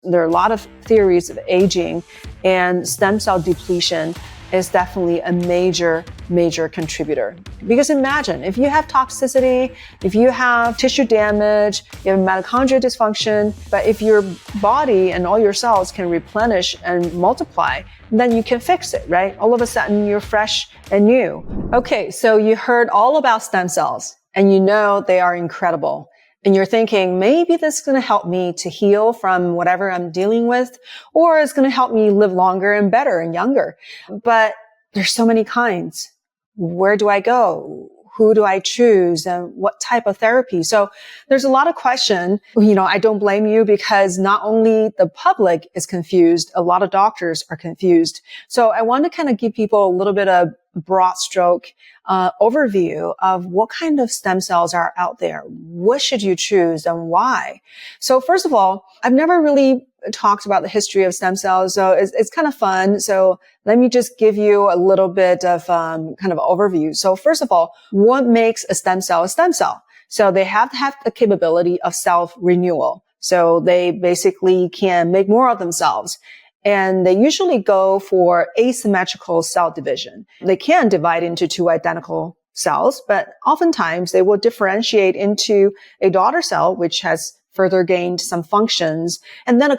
There are a lot of theories of aging, and stem cell depletion is definitely a major contributor. Because imagine if you have toxicity, if you have tissue damage, you have mitochondrial dysfunction, but if your body and all your cells can replenish and multiply, then you can fix it, right? All of a sudden you're fresh and new. Okay, so you heard all about stem cells and you know they are incredible. And you're thinking, maybe this is going to help me to heal from whatever I'm dealing with, or it's going to help me live longer and better and younger. But there's so many kinds. Where do I go? Who do I choose? And what type of therapy? So there's a lot of question. I don't blame you, because not only the public is confused, a lot of doctors are confused. So I want to kind of give people a little bit of broad stroke overview of what kind of stem cells are out there. What should you choose and why? So first of all, I've never really talked about the history of stem cells, so it's kind of fun. So let me just give you a little bit of kind of overview. So first of all, what makes a stem cell a stem cell? So they have to have the capability of self-renewal. So they basically can make more of themselves. And they usually go for asymmetrical cell division. They can divide into two identical cells, but oftentimes they will differentiate into a daughter cell, which has further gained some functions, and then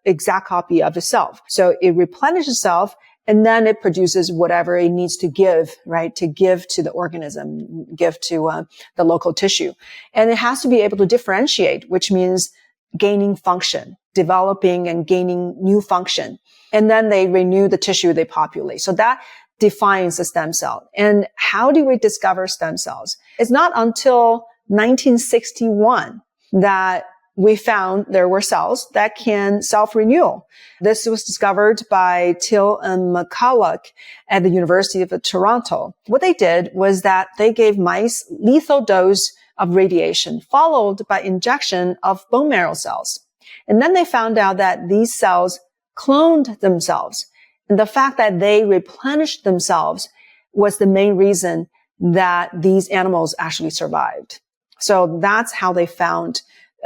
exact copy of itself. So it replenishes itself, and then it produces whatever it needs to give, right? To give to the organism, give to the local tissue. And it has to be able to differentiate, which means gaining function, developing and gaining new function. And then they renew the tissue they populate. So that defines a stem cell. And how do we discover stem cells? It's not until 1961 that we found there were cells that can self-renew. This was discovered by Till and McCulloch at the University of Toronto. What they did was that they gave mice lethal dose of radiation, followed by injection of bone marrow cells. And then they found out that these cells cloned themselves. And the fact that they replenished themselves was the main reason that these animals actually survived. So that's how they found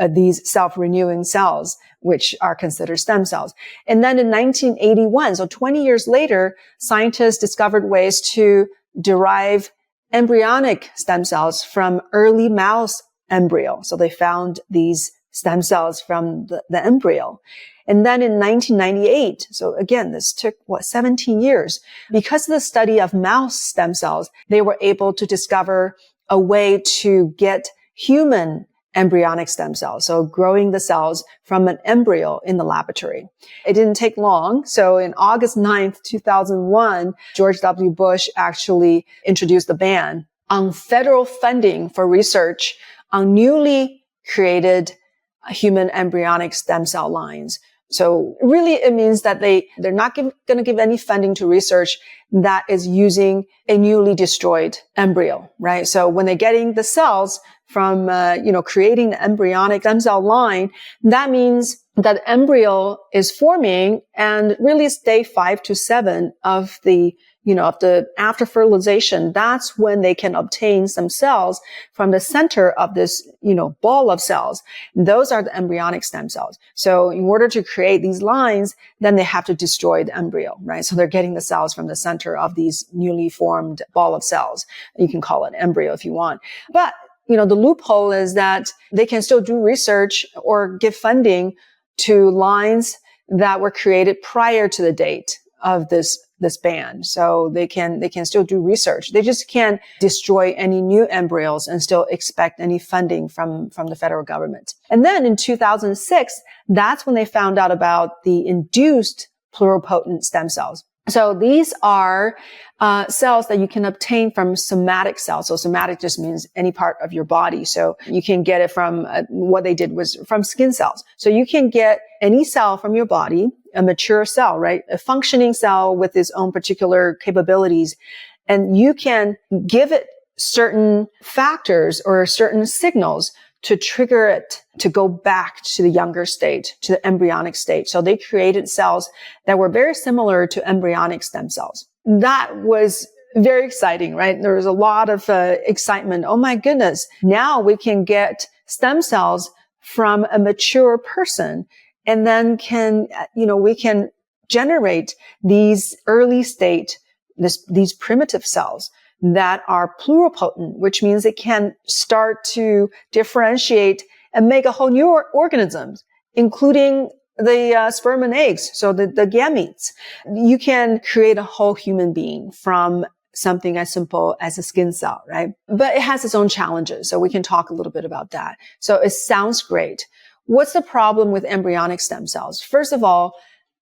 these self-renewing cells, which are considered stem cells. And then in 1981, so 20 years later, scientists discovered ways to derive embryonic stem cells from early mouse embryo. So they found these stem cells from the embryo. And then in 1998, so again, this took 17 years. Because of the study of mouse stem cells, they were able to discover a way to get human embryonic stem cells, so growing the cells from an embryo in the laboratory. It didn't take long. So in August 9th, 2001, George W. Bush actually introduced the ban on federal funding for research on newly created human embryonic stem cell lines. So really it means that they're not going to give any funding to research that is using a newly destroyed embryo, right? So when they're getting the cells from, creating the embryonic stem cell line, that means that embryo is forming, and really it's day 5 to 7 of the after fertilization. That's when they can obtain some cells from the center of this, ball of cells. Those are the embryonic stem cells. So in order to create these lines, then they have to destroy the embryo, right? So they're getting the cells from the center of these newly formed ball of cells. You can call it embryo if you want. But the loophole is that they can still do research or give funding to lines that were created prior to the date of this ban. So they can still do research. They just can't destroy any new embryos and still expect any funding from the federal government. And then in 2006, that's when they found out about the induced pluripotent stem cells. So these are cells that you can obtain from somatic cells. So somatic just means any part of your body. So you can get it from what they did was from skin cells. So you can get any cell from your body, a mature cell, right? A functioning cell with its own particular capabilities. And you can give it certain factors or certain signals to trigger it to go back to the younger state, to the embryonic state. So they created cells that were very similar to embryonic stem cells. That was very exciting, right? There was a lot of excitement. Oh my goodness. Now we can get stem cells from a mature person and then we can generate these early state, these primitive cells that are pluripotent, which means it can start to differentiate and make a whole new organisms, including the sperm and eggs, so the gametes. You can create a whole human being from something as simple as a skin cell, right? But it has its own challenges, so we can talk a little bit about that. So it sounds great. What's the problem with embryonic stem cells? First of all,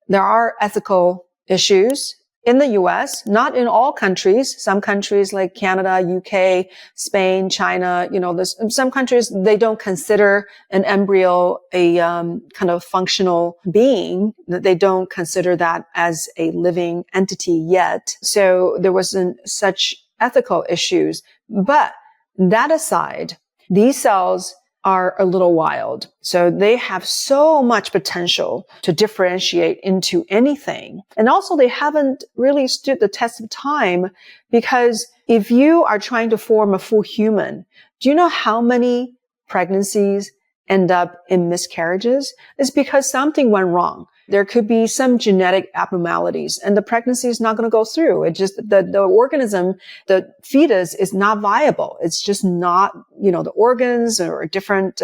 there are ethical issues in the US, not in all countries. Some countries like Canada, UK, Spain, China, there's some countries, they don't consider an embryo a kind of functional being. They don't consider that as a living entity yet. So there wasn't such ethical issues. But that aside, these cells are a little wild. So they have so much potential to differentiate into anything. And also they haven't really stood the test of time, because if you are trying to form a full human, do you know how many pregnancies end up in miscarriages? It's because something went wrong. There could be some genetic abnormalities and the pregnancy is not going to go through. It just, the organism, the fetus is not viable. It's just not, the organs or different,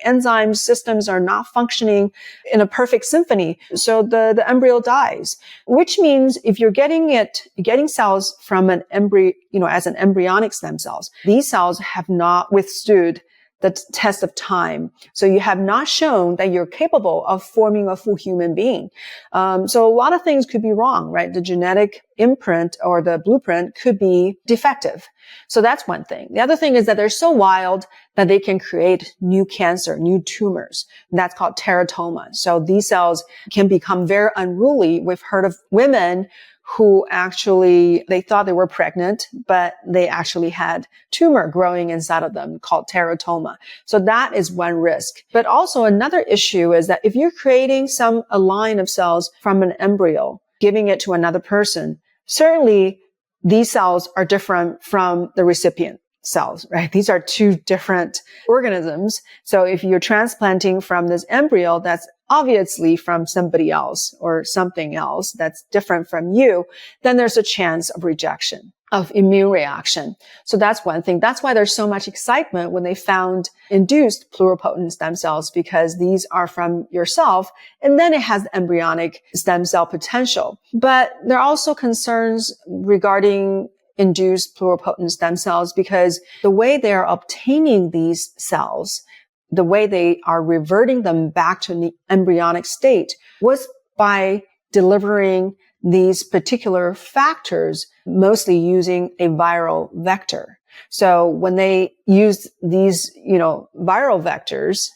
enzyme systems are not functioning in a perfect symphony. So the embryo dies, which means if you're getting cells from an embryo, as an embryonic stem cells, these cells have not withstood the test of time. So you have not shown that you're capable of forming a full human being. So a lot of things could be wrong, right? The genetic imprint or the blueprint could be defective. So that's one thing. The other thing is that they're so wild that they can create new cancer, new tumors. That's called teratoma. So these cells can become very unruly. We've heard of women who actually, they thought they were pregnant, but they actually had tumor growing inside of them called teratoma. So that is one risk. But also another issue is that if you're creating a line of cells from an embryo, giving it to another person, certainly these cells are different from the recipient cells, right? These are two different organisms. So if you're transplanting from this embryo that's obviously from somebody else or something else that's different from you, then there's a chance of rejection, of immune reaction. So that's one thing. That's why there's so much excitement when they found induced pluripotent stem cells, because these are from yourself and then it has embryonic stem cell potential. But there are also concerns regarding induced pluripotent stem cells, because the way they are obtaining these cells, the way they are reverting them back to the embryonic state, was by delivering these particular factors, mostly using a viral vector. So when they use these, viral vectors,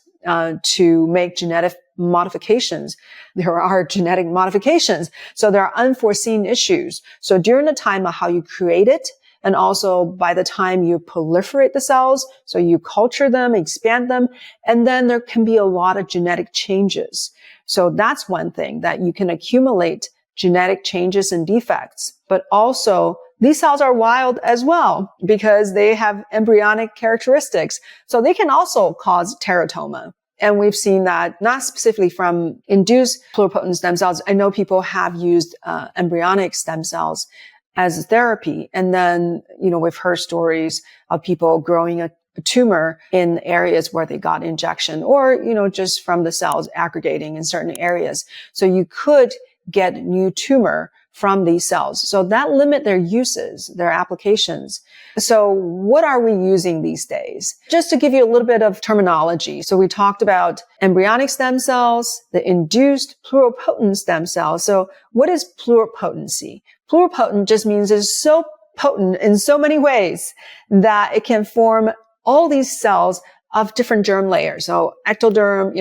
to make genetic modifications, there are genetic modifications. So there are unforeseen issues. So during the time of how you create it, and also by the time you proliferate the cells, so you culture them, expand them, and then there can be a lot of genetic changes. So that's one thing, that you can accumulate genetic changes and defects. But also, these cells are wild as well because they have embryonic characteristics. So they can also cause teratoma. And we've seen that not specifically from induced pluripotent stem cells. I know people have used embryonic stem cells as a therapy. And then, we've heard stories of people growing a tumor in areas where they got injection or, just from the cells aggregating in certain areas. So you could get new tumor from these cells. So that limit their uses, their applications. So what are we using these days? Just to give you a little bit of terminology. So we talked about embryonic stem cells, the induced pluripotent stem cells. So what is pluripotency? Pluripotent just means it's so potent in so many ways that it can form all these cells of different germ layers. So ectoderm,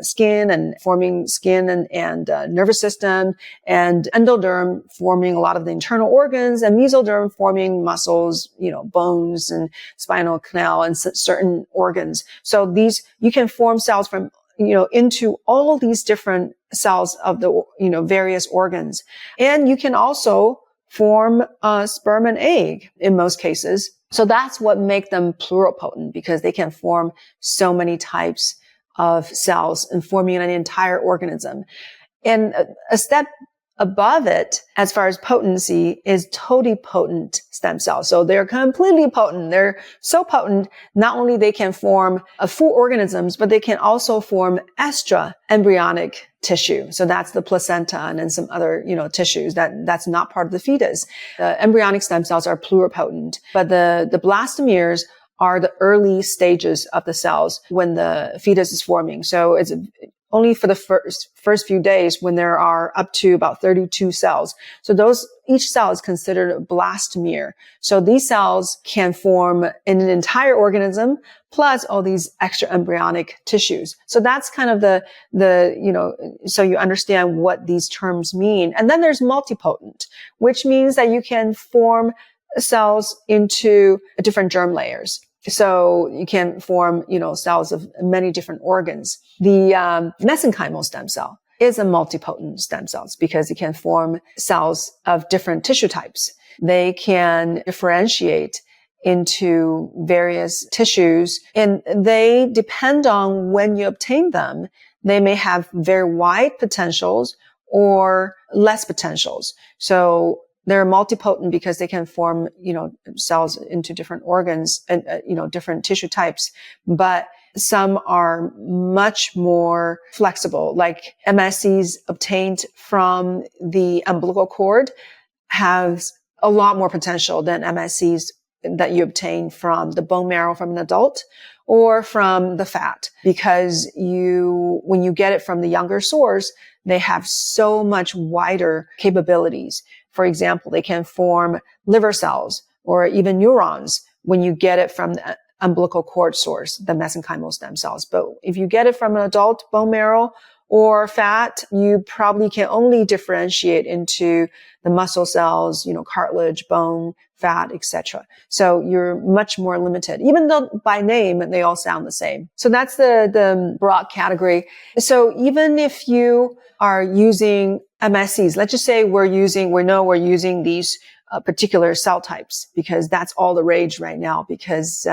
skin and forming skin and nervous system, and endoderm forming a lot of the internal organs, and mesoderm forming muscles, bones and spinal canal and certain organs. So you can form cells from, into all these different cells of the, various organs. And you can also form sperm and egg in most cases. So that's what makes them pluripotent, because they can form so many types of cells and forming an entire organism. And a step above it, as far as potency, is totipotent stem cells. So they're completely potent. They're so potent, not only they can form full organisms, but they can also form extra embryonic tissue. So that's the placenta and then some other, tissues that's not part of the fetus. The embryonic stem cells are pluripotent, but the blastomeres are the early stages of the cells when the fetus is forming. So it's only for the first few days when there are up to about 32 cells. So each cell is considered a blastomere. So these cells can form in an entire organism plus all these extra embryonic tissues. So that's kind of so you understand what these terms mean. And then there's multipotent, which means that you can form cells into different germ layers. So you can form, cells of many different organs. The mesenchymal stem cell is a multipotent stem cells because it can form cells of different tissue types. They can differentiate into various tissues, and they depend on when you obtain them. They may have very wide potentials or less potentials. So they're multipotent because they can form, cells into different organs and, different tissue types. But some are much more flexible, like MSCs obtained from the umbilical cord have a lot more potential than MSCs that you obtain from the bone marrow from an adult or from the fat, because when you get it from the younger source, they have so much wider capabilities. For example, they can form liver cells or even neurons when you get it from the umbilical cord source, the mesenchymal stem cells. But if you get it from an adult bone marrow or fat, you probably can only differentiate into the muscle cells, cartilage, bone, fat, etc. So you're much more limited, even though by name they all sound the same. So that's the broad category. So even if you are using MSCs, let's just say we're using these particular cell types because that's all the rage right now, because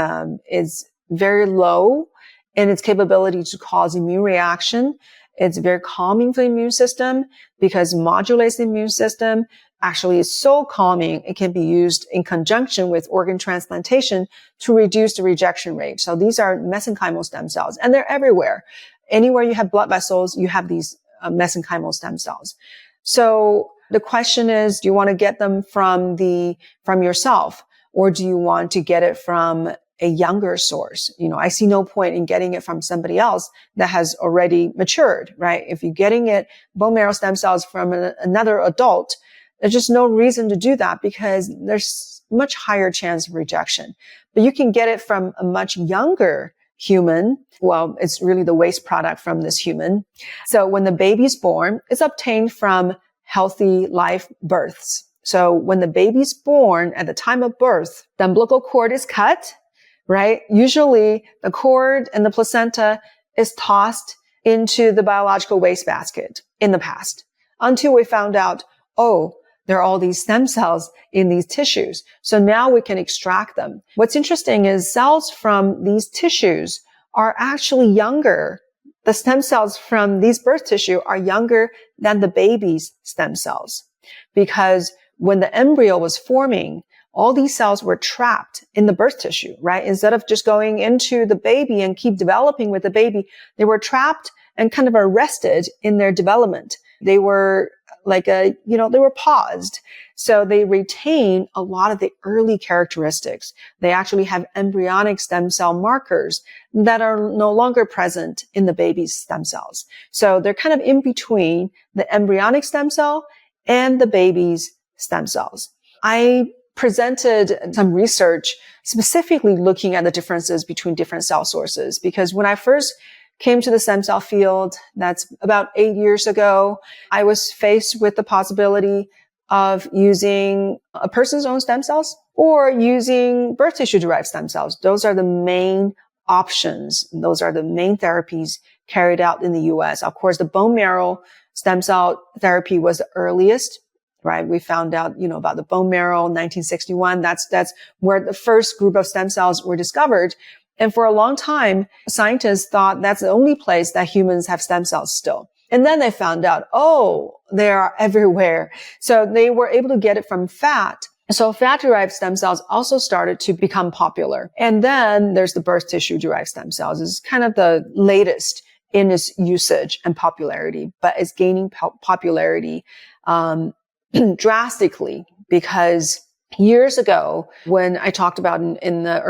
it's very low in its capability to cause immune reaction. It's very calming for the immune system because it modulates the immune system. Actually, it's so calming, it can be used in conjunction with organ transplantation to reduce the rejection rate. So these are mesenchymal stem cells, and they're everywhere. Anywhere you have blood vessels, you have these mesenchymal stem cells. So the question is, do you want to get them from yourself, or do you want to get it from a younger source? I see no point in getting it from somebody else that has already matured, right? If you're getting bone marrow stem cells from another adult, there's just no reason to do that because there's much higher chance of rejection. But you can get it from a much younger human. Well, it's really the waste product from this human. So when the baby's born, it's obtained from healthy live births. So when the baby's born, at the time of birth, the umbilical cord is cut, right? Usually the cord and the placenta is tossed into the biological wastebasket in the past until we found out, there are all these stem cells in these tissues. So now we can extract them. What's interesting is cells from these tissues are actually younger. The stem cells from these birth tissue are younger than the baby's stem cells, because when the embryo was forming, all these cells were trapped in the birth tissue, right? Instead of just going into the baby and keep developing with the baby, they were trapped and kind of arrested in their development. They were they were paused. So they retain a lot of the early characteristics. They actually have embryonic stem cell markers that are no longer present in the baby's stem cells. So they're kind of in between the embryonic stem cell and the baby's stem cells. I presented some research specifically looking at the differences between different cell sources, because when I first came to the stem cell field, that's about 8 years ago, I was faced with the possibility of using a person's own stem cells or using birth tissue derived stem cells. Those are the main options. Those are the main therapies carried out in the US. Of course, the bone marrow stem cell therapy was the earliest, right? We found out, about the bone marrow in 1961. That's where the first group of stem cells were discovered. And for a long time, scientists thought that's the only place that humans have stem cells still. And then they found out, oh, they are everywhere. So they were able to get it from fat. So fat-derived stem cells also started to become popular. And then there's the birth tissue-derived stem cells. It's kind of the latest in its usage and popularity, but it's gaining popularity drastically because years ago, when I talked about in the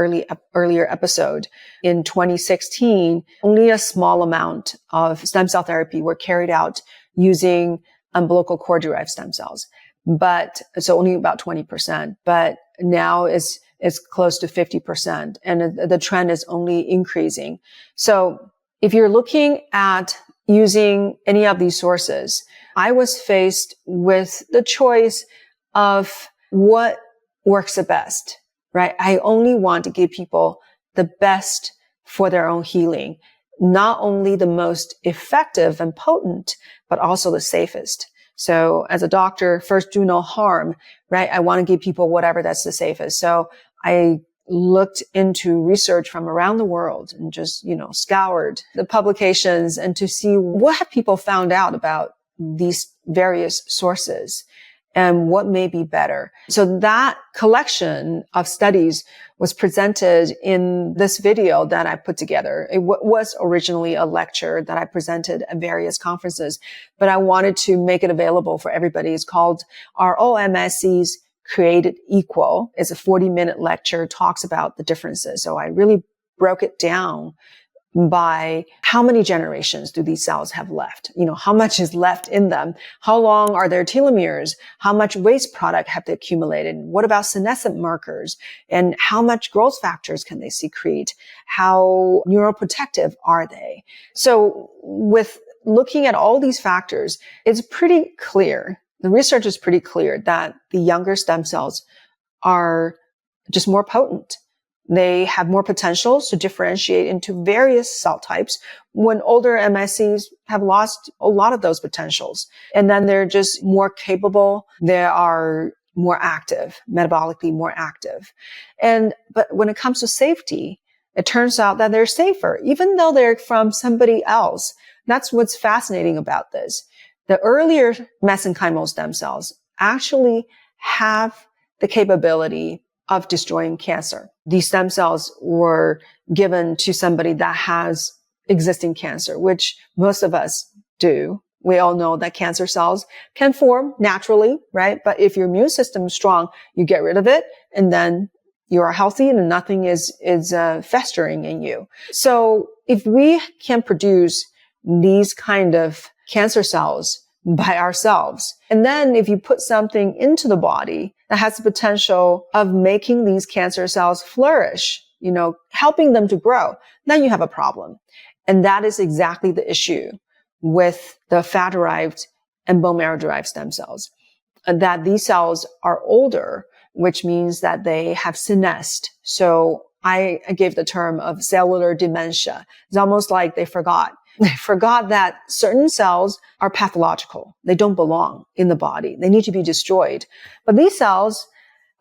earlier episode, in 2016, only a small amount of stem cell therapy were carried out using umbilical cord-derived stem cells. But so only about 20%, but now it's close to 50%. And the trend is only increasing. So if you're looking at using any of these sources, I was faced with the choice of what works the best, right? I only want to give people the best for their own healing, not only the most effective and potent, but also the safest. So as a doctor, first do no harm, right? I want to give people whatever that's the safest. So I looked into research from around the world and just, scoured the publications and to see what have people found out about these various sources and what may be better. So that collection of studies was presented in this video that I put together. It was originally a lecture that I presented at various conferences, but I wanted to make it available for everybody. It's called Are All MSCs Created Equal? It's a 40-minute lecture, talks about the differences. So I really broke it down by how many generations do these cells have left? How much is left in them? How long are their telomeres? How much waste product have they accumulated? What about senescent markers? And how much growth factors can they secrete? How neuroprotective are they? So with looking at all these factors, it's pretty clear. The research is pretty clear that the younger stem cells are just more potent. They have more potentials to differentiate into various cell types when older MSCs have lost a lot of those potentials. And then they're just more capable. They are more active, metabolically more active. But when it comes to safety, it turns out that they're safer, even though they're from somebody else. That's what's fascinating about this. The earlier mesenchymal stem cells actually have the capability of destroying cancer. These stem cells were given to somebody that has existing cancer, which most of us do. We all know that cancer cells can form naturally, right? But if your immune system is strong, you get rid of it and then you are healthy and nothing is festering in you. So if we can produce these kind of cancer cells by ourselves, and then if you put something into the body that has the potential of making these cancer cells flourish, helping them to grow, then you have a problem. And that is exactly the issue with the fat-derived and bone marrow-derived stem cells, that these cells are older, which means that they have senesced. So I gave the term of cellular dementia. It's almost like they forgot. They forgot that certain cells are pathological. They don't belong in the body. They need to be destroyed. But these cells,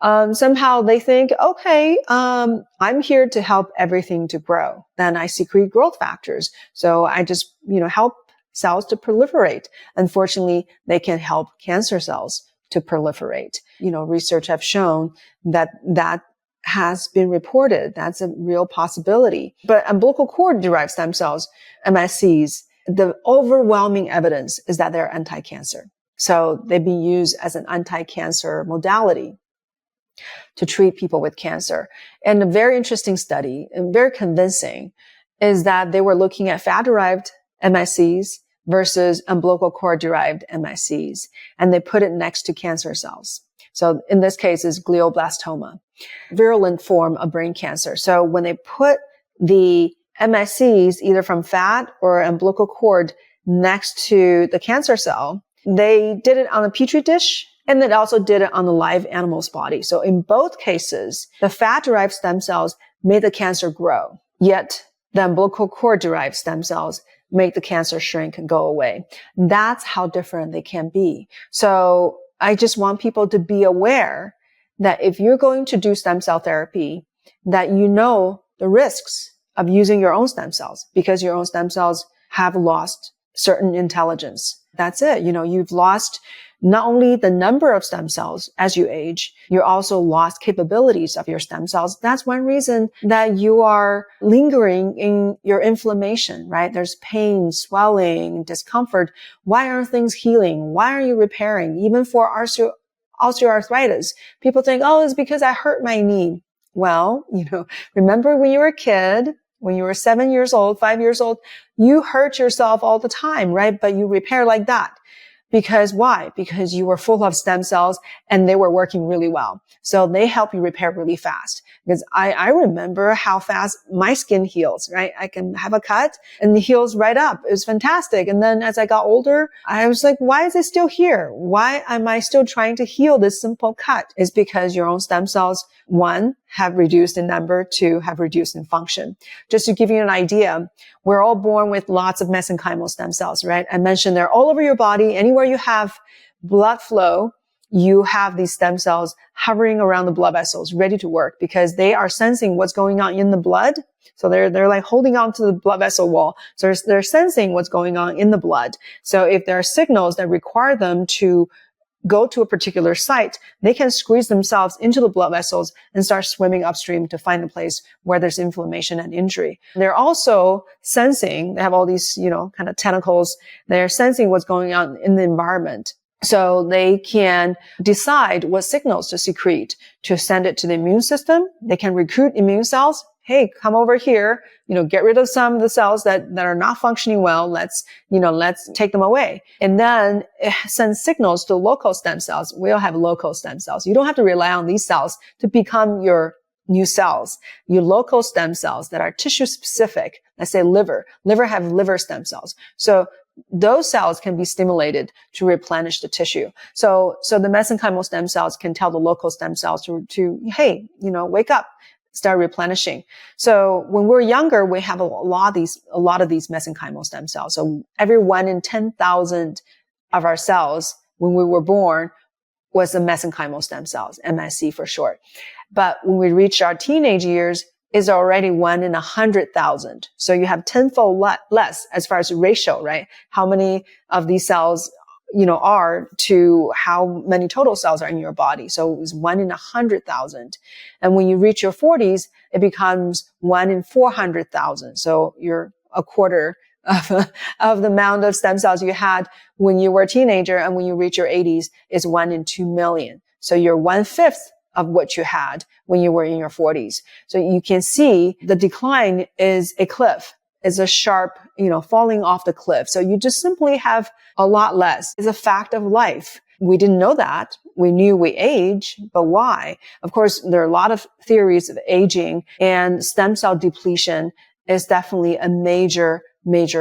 somehow they think, okay, I'm here to help everything to grow. Then I secrete growth factors. So I just, help cells to proliferate. Unfortunately, they can help cancer cells to proliferate. Research have shown that has been reported. That's a real possibility. But umbilical cord derived stem cells, MSCs, the overwhelming evidence is that they're anti-cancer. So they've been used as an anti-cancer modality to treat people with cancer. And a very interesting study, and very convincing, is that they were looking at fat-derived MSCs versus umbilical cord-derived MSCs, and they put it next to cancer cells. So in this case, is glioblastoma, virulent form of brain cancer. So when they put the MSCs either from fat or umbilical cord next to the cancer cell, they did it on a petri dish and then also did it on the live animal's body. So in both cases, the fat-derived stem cells made the cancer grow, yet the umbilical cord-derived stem cells make the cancer shrink and go away. That's how different they can be. So I just want people to be aware that if you're going to do stem cell therapy, that the risks of using your own stem cells because your own stem cells have lost certain intelligence. That's it. You've lost not only the number of stem cells as you age, you also lost capabilities of your stem cells. That's one reason that you are lingering in your inflammation, right? There's pain, swelling, discomfort. Why aren't things healing? Why are you repairing? Even for osteoarthritis, people think, oh, it's because I hurt my knee. Well, remember when you were a kid, when you were 7 years old, 5 years old, you hurt yourself all the time, right? But you repair like that. Because why? Because you were full of stem cells and they were working really well. So they help you repair really fast. Because I remember how fast my skin heals, right? I can have a cut and it heals right up. It was fantastic. And then as I got older, I was like, why is it still here? Why am I still trying to heal this simple cut? It's because your own stem cells, one, have reduced in number, two, have reduced in function. Just to give you an idea, we're all born with lots of mesenchymal stem cells, right? I mentioned they're all over your body. Anywhere you have blood flow, you have these stem cells hovering around the blood vessels, ready to work because they are sensing what's going on in the blood. So they're like holding on to the blood vessel wall. So they're sensing what's going on in the blood. So if there are signals that require them to go to a particular site, they can squeeze themselves into the blood vessels and start swimming upstream to find a place where there's inflammation and injury. They're also sensing, they have all these, kind of tentacles. They're sensing what's going on in the environment. So they can decide what signals to secrete to send it to the immune system. They can recruit immune cells. Hey, come over here, get rid of some of the cells that are not functioning well. Let's take them away. And then it sends signals to local stem cells. We all have local stem cells. You don't have to rely on these cells to become your new cells. Your local stem cells that are tissue specific. Let's say liver. Liver have liver stem cells. So those cells can be stimulated to replenish the tissue. So the mesenchymal stem cells can tell the local stem cells to hey, wake up. Start replenishing. So when we're younger, we have a lot of these mesenchymal stem cells. So every 1 in 10,000 of our cells when we were born was the mesenchymal stem cells, MSC for short. But when we reach our teenage years, is already 1 in 100,000. So you have tenfold less as far as ratio, right? How many of these cells are to how many total cells are in your body. So it was 1 in 100,000. And when you reach your 40s, it becomes 1 in 400,000. So you're a quarter of the amount of stem cells you had when you were a teenager. And when you reach your 80s, it's 1 in 2 million. So you're 1/5 of what you had when you were in your 40s. So you can see the decline is a cliff. Is a sharp, falling off the cliff. So you just simply have a lot less. It's a fact of life. We didn't know that. We knew we age, but why? Of course, there are a lot of theories of aging, and stem cell depletion is definitely a major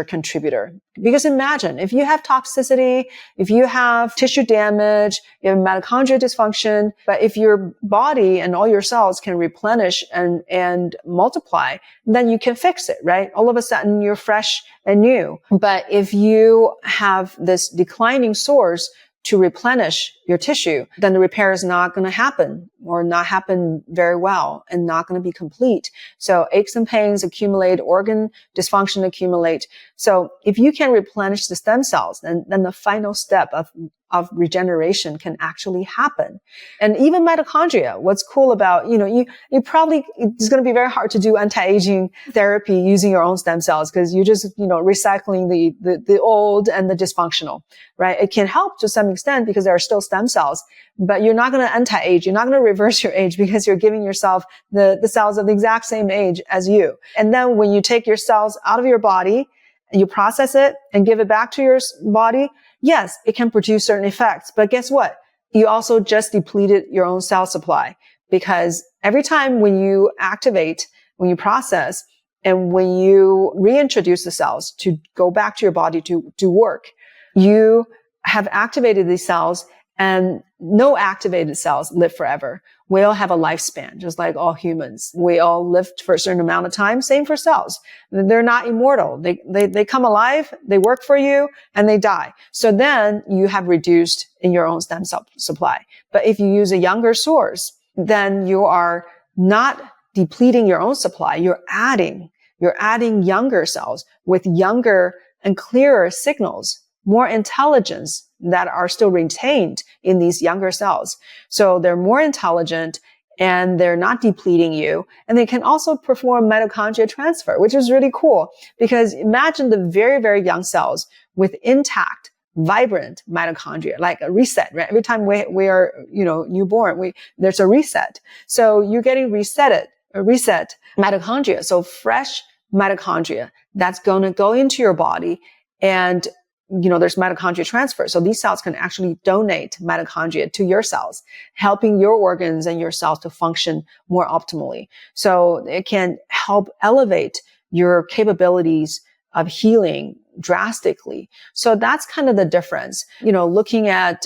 contributor. Because imagine if you have toxicity, if you have tissue damage, you have mitochondrial dysfunction, but if your body and all your cells can replenish and multiply, then you can fix it, right? All of a sudden you're fresh and new. But if you have this declining source to replenish your tissue, then the repair is not going to happen or not happen very well and not going to be complete. So aches and pains accumulate, organ dysfunction accumulate. So if you can replenish the stem cells, then the final step of regeneration can actually happen. And even mitochondria, what's cool about, you probably, it's going to be very hard to do anti-aging therapy using your own stem cells because you're just, recycling the old and the dysfunctional, right? It can help to some extent because there are still stem cells, but you're not going to anti-age. You're not going to reverse your age because you're giving yourself the cells of the exact same age as you. And then when you take your cells out of your body and you process it and give it back to your body, yes, it can produce certain effects, but guess what? You also just depleted your own cell supply because every time when you activate, when you process, and when you reintroduce the cells to go back to your body to do work, you have activated these cells, and no activated cells live forever. We all have a lifespan, just like all humans. We all live for a certain amount of time. Same for cells. They're not immortal. They come alive, they work for you, and they die. So then you have reduced in your own stem cell supply. But if you use a younger source, then you are not depleting your own supply. You're adding You're adding younger cells with younger and clearer signals, more intelligence that are still retained in these younger cells. So they're more intelligent and they're not depleting you. And they can also perform mitochondria transfer, which is really cool because imagine the very, very young cells with intact, vibrant mitochondria, like a reset, right? Every time we are, newborn, there's a reset. So you're getting reset mitochondria. So fresh mitochondria that's going to go into your body and there's mitochondria transfer. So these cells can actually donate mitochondria to your cells, helping your organs and your cells to function more optimally. So it can help elevate your capabilities of healing drastically. So that's kind of the difference. Looking at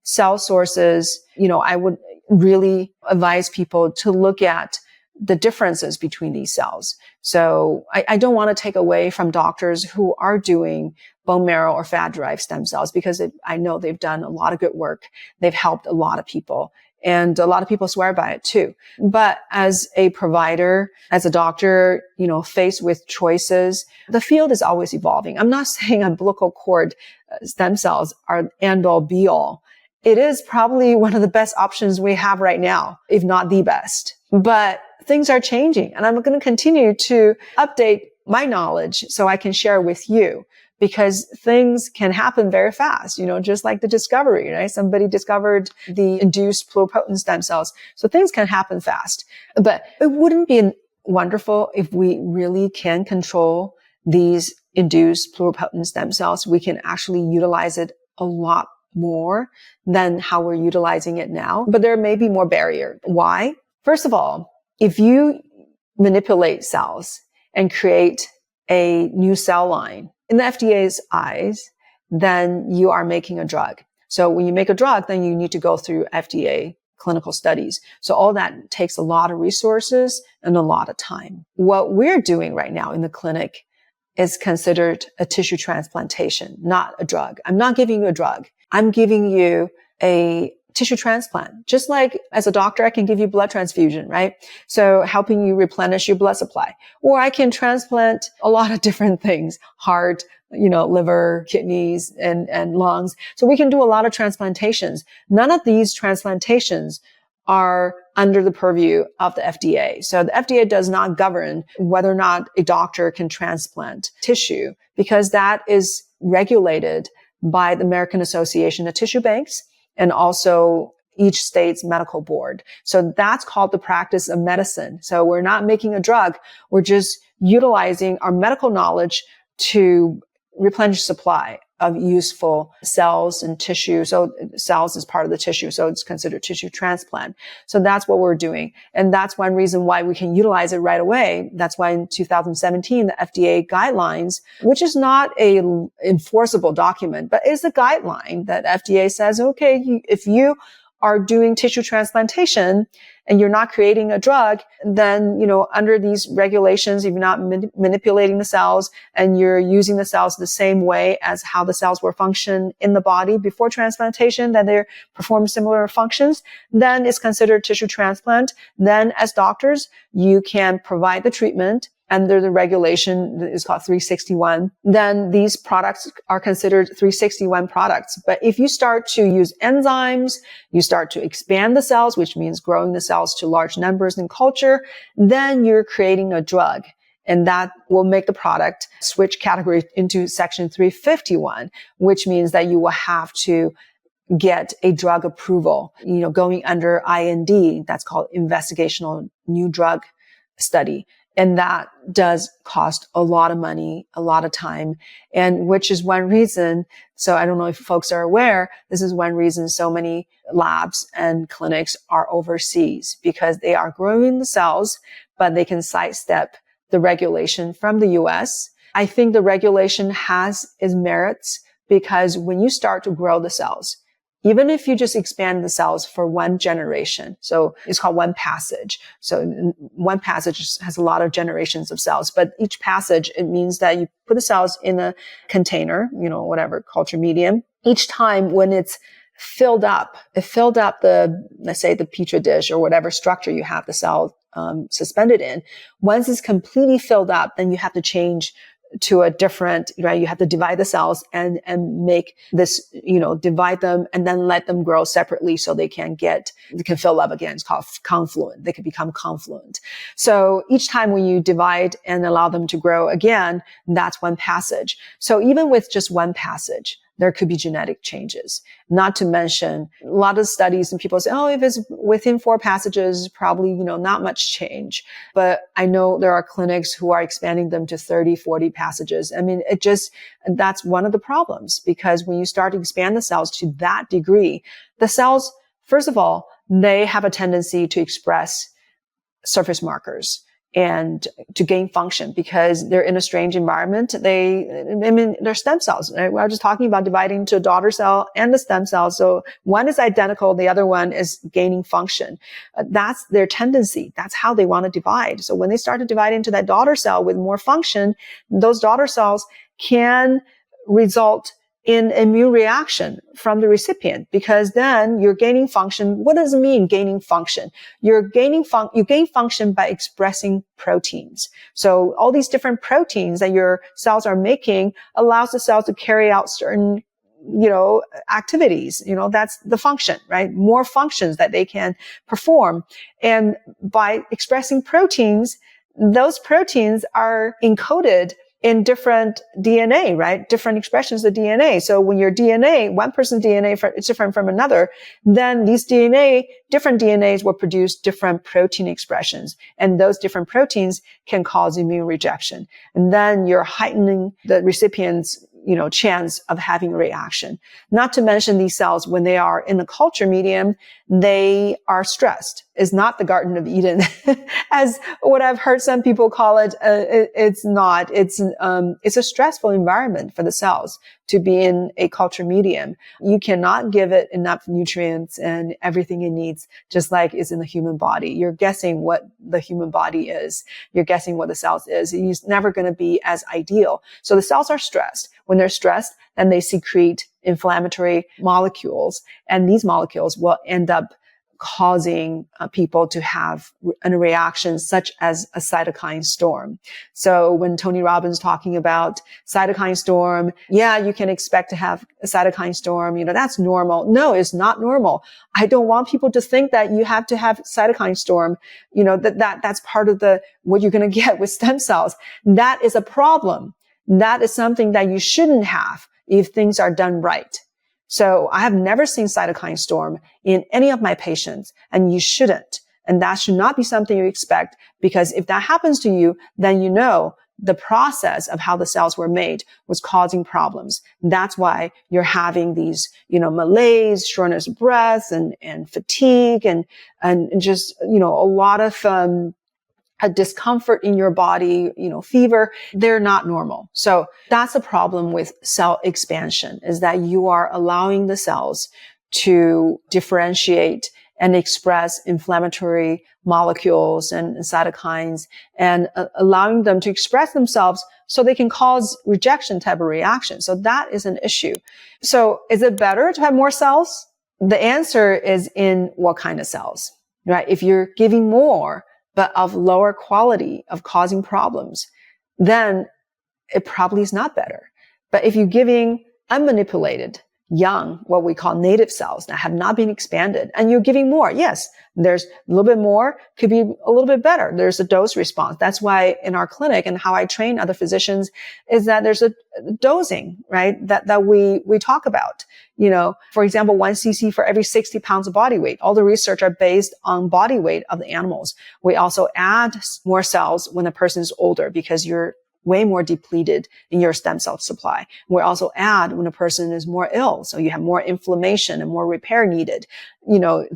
cell sources, I would really advise people to look at the differences between these cells. So I don't want to take away from doctors who are doing bone marrow or fat-derived stem cells because I know they've done a lot of good work. They've helped a lot of people. And a lot of people swear by it too. But as a provider, as a doctor, faced with choices, the field is always evolving. I'm not saying umbilical cord stem cells are end all be all. It is probably one of the best options we have right now, if not the best. But things are changing and I'm going to continue to update my knowledge so I can share with you because things can happen very fast, just like the discovery, right? Somebody discovered the induced pluripotent stem cells. So things can happen fast, but it wouldn't be wonderful if we really can control these induced pluripotent stem cells. We can actually utilize it a lot more than how we're utilizing it now, but there may be more barrier. Why? First of all, if you manipulate cells and create a new cell line in the FDA's eyes, then you are making a drug. So when you make a drug, then you need to go through FDA clinical studies. So all that takes a lot of resources and a lot of time. What we're doing right now in the clinic is considered a tissue transplantation, not a drug. I'm not giving you a drug. I'm giving you a tissue transplant. Just like as a doctor, I can give you blood transfusion, right? So helping you replenish your blood supply. Or I can transplant a lot of different things, heart, liver, kidneys, and lungs. So we can do a lot of transplantations. None of these transplantations are under the purview of the FDA. So the FDA does not govern whether or not a doctor can transplant tissue because that is regulated by the American Association of Tissue Banks and also each state's medical board. So that's called the practice of medicine. So we're not making a drug. We're just utilizing our medical knowledge to replenish supply of useful cells and tissue. So cells is part of the tissue. So it's considered tissue transplant. So that's what we're doing. And that's one reason why we can utilize it right away. That's why in 2017, the FDA guidelines, which is not a enforceable document, but is a guideline that FDA says, okay, if you are doing tissue transplantation and you're not creating a drug, then, under these regulations, if you're not manipulating the cells and you're using the cells the same way as how the cells were function in the body before transplantation, that they perform similar functions, then it's considered tissue transplant. Then as doctors, you can provide the treatment under the regulation that is called 361, then these products are considered 361 products. But if you start to use enzymes, you start to expand the cells, which means growing the cells to large numbers in culture, then you're creating a drug. And that will make the product switch category into section 351, which means that you will have to get a drug approval, going under IND. That's called investigational new drug study. And that does cost a lot of money, a lot of time, and which is one reason. So I don't know if folks are aware, this is one reason so many labs and clinics are overseas because they are growing the cells, but they can sidestep the regulation from the US. I think the regulation has its merits because when you start to grow the cells, even if you just expand the cells for one generation, so it's called one passage. So one passage has a lot of generations of cells, but each passage, it means that you put the cells in a container, whatever culture medium. Each time when it filled up let's say the petri dish or whatever structure you have the cell suspended in. Once it's completely filled up, then you have to change to a different, right? You have to divide the cells and make this, divide them and then let them grow separately so they can fill up again. It's called confluent. They can become confluent. So each time when you divide and allow them to grow again, that's one passage. So even with just one passage, there could be genetic changes. Not to mention a lot of studies and people say, oh, if it's within 4 passages, probably, not much change. But I know there are clinics who are expanding them to 30, 40 passages. I mean, that's one of the problems, because when you start to expand the cells to that degree, the cells, first of all, they have a tendency to express surface markers and to gain function because they're in a strange environment. They're stem cells. Right? I was just talking about dividing to a daughter cell and the stem cell. So one is identical. The other one is gaining function. That's their tendency. That's how they want to divide. So when they start to divide into that daughter cell with more function, those daughter cells can result in immune reaction from the recipient, because then you're gaining function. What does it mean, gaining function? You gain function by expressing proteins. So all these different proteins that your cells are making allows the cells to carry out certain activities. That's the function, right? More functions that they can perform. And by expressing proteins, those proteins are encoded in different DNA, right? Different expressions of DNA. So when your DNA, one person's DNA is different from another, then these different DNAs will produce different protein expressions. And those different proteins can cause immune rejection. And then you're heightening the recipient's chance of having a reaction. Not to mention these cells, when they are in the culture medium, they are stressed. It's not the Garden of Eden, as what I've heard some people call it. It's not. It's a stressful environment for the cells to be in a culture medium. You cannot give it enough nutrients and everything it needs, just like it's in the human body. You're guessing what the human body is. You're guessing what the cells is. It's never going to be as ideal. So the cells are stressed. When they're stressed, then they secrete inflammatory molecules, and these molecules will end up causing people to have a reaction such as a cytokine storm. So when Tony Robbins talking about cytokine storm, yeah, you can expect to have a cytokine storm. That's normal. No, it's not normal. I don't want people to think that you have to have cytokine storm. That's part of what you're going to get with stem cells. That is a problem. That is something that you shouldn't have if things are done right. So I have never seen cytokine storm in any of my patients, and you shouldn't. And that should not be something you expect, because if that happens to you, then the process of how the cells were made was causing problems. That's why you're having these, malaise, shortness of breath and fatigue and just, a lot of, a discomfort in your body, fever. They're not normal. So that's a problem with cell expansion, is that you are allowing the cells to differentiate and express inflammatory molecules and cytokines, and allowing them to express themselves so they can cause rejection type of reaction. So that is an issue. So is it better to have more cells? The answer is in what kind of cells, right? If you're giving more, but of lower quality of causing problems, then it probably is not better. But if you're giving unmanipulated, young, what we call native cells that have not been expanded, and you're giving more, yes, there's a little bit more, could be a little bit better. There's a dose response. That's why in our clinic and how I train other physicians is that there's a dosing, right? That we talk about. For example, 1 cc for every 60 pounds of body weight. All the research are based on body weight of the animals. We also add more cells when a person is older, because you're way more depleted in your stem cell supply. We also add when a person is more ill. So you have more inflammation and more repair needed.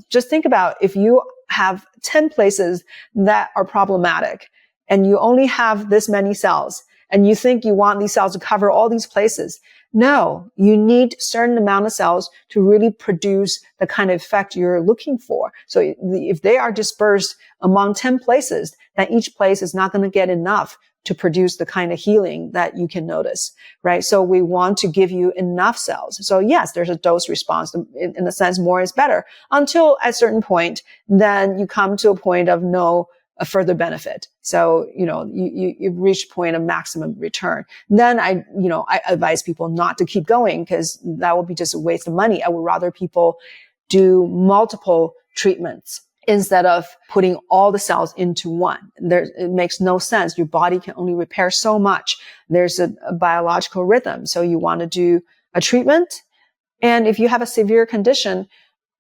Just think about if you have 10 places that are problematic and you only have this many cells and you think you want these cells to cover all these places. No, you need a certain amount of cells to really produce the kind of effect you're looking for. So if they are dispersed among 10 places, then each place is not going to get enough to produce the kind of healing that you can notice, right? So we want to give you enough cells. So yes, there's a dose response in the sense more is better, until at a certain point, then you come to a point of no a further benefit. So, you've reached point of maximum return. Then I advise people not to keep going because that would be just a waste of money. I would rather people do multiple treatments instead of putting all the cells into one. It makes no sense. Your body can only repair so much. There's a biological rhythm. So you want to do a treatment. And if you have a severe condition,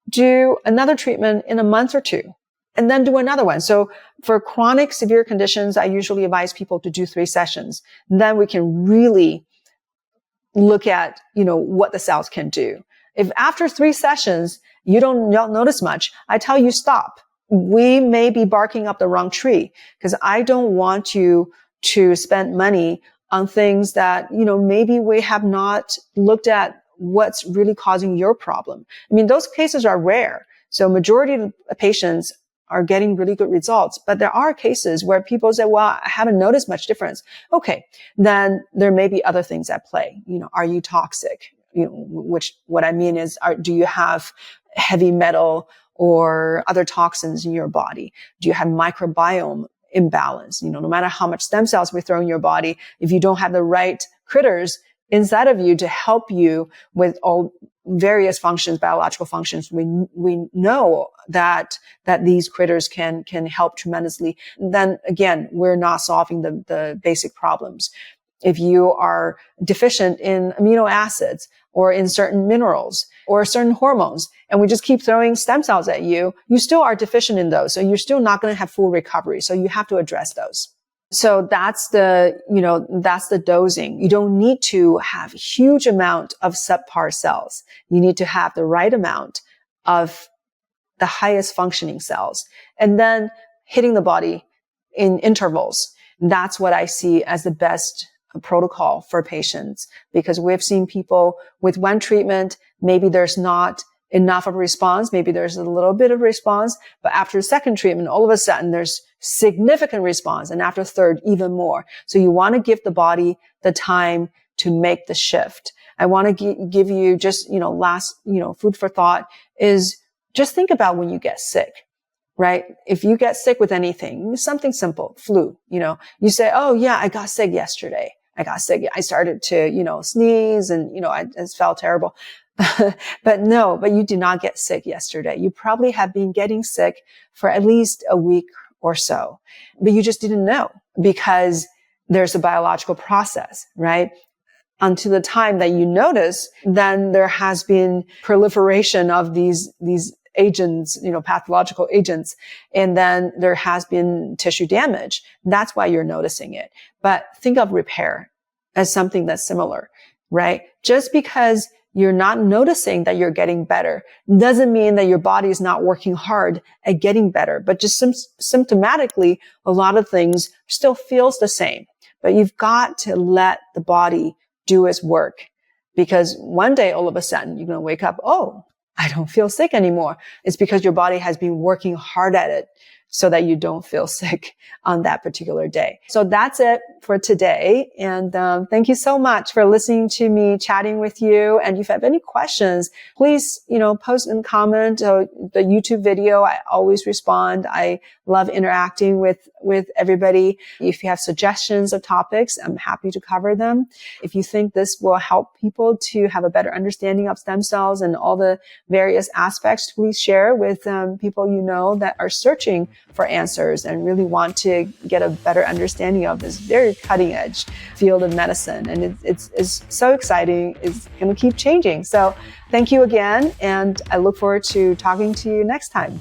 do another treatment in a month or two, and then do another one. So for chronic severe conditions, I usually advise people to do 3 sessions. Then we can really look at, what the cells can do. If after 3 sessions, you don't notice much, I tell you stop. We may be barking up the wrong tree because I don't want you to spend money on things that, maybe we have not looked at what's really causing your problem. I mean, those cases are rare. So majority of the patients are getting really good results, but there are cases where people say, well, I haven't noticed much difference. Okay. Then there may be other things at play. Are you toxic? What I mean is, do you have heavy metal or other toxins in your body? Do you have microbiome imbalance? No matter how much stem cells we throw in your body, if you don't have the right critters inside of you to help you with all various functions, biological functions, we know that these critters can help tremendously. Then again, we're not solving the basic problems. If you are deficient in amino acids or in certain minerals or certain hormones, and we just keep throwing stem cells at you, you still are deficient in those. So you're still not going to have full recovery. So you have to address those. So that's the dosing. You don't need to have a huge amount of subpar cells. You need to have the right amount of the highest functioning cells, and then hitting the body in intervals. That's what I see as the best protocol for patients, because we've seen people with one treatment, maybe there's not enough of a response, maybe there's a little bit of response, but after the second treatment, all of a sudden there's significant response, and after third, even more. So you want to give the body the time to make the shift. I want to give you just, last, food for thought is just think about when you get sick. Right? If you get sick with anything, something simple, flu, you say, oh yeah, I got sick yesterday. I started to, sneeze and, I just felt terrible. But you did not get sick yesterday. You probably have been getting sick for at least a week or so, but you just didn't know because there's a biological process, right? Until the time that you notice, then there has been proliferation of these agents, pathological agents, and then there has been tissue damage. That's why you're noticing it. But think of repair as something that's similar, right? Just because you're not noticing that you're getting better doesn't mean that your body is not working hard at getting better, but just symptomatically, a lot of things still feels the same. But you've got to let the body do its work, because one day, all of a sudden, you're going to wake up, oh, I don't feel sick anymore. It's because your body has been working hard at it so that you don't feel sick on that particular day. So that's it for today. And thank you so much for listening to me chatting with you. And if you have any questions, please, post and comment the YouTube video. I always respond. I love interacting with everybody. If you have suggestions of topics, I'm happy to cover them. If you think this will help people to have a better understanding of stem cells and all the various aspects, please share with people that are searching for answers and really want to get a better understanding of this very cutting edge field of medicine. And it's so exciting. It's going to keep changing. So thank you again. And I look forward to talking to you next time.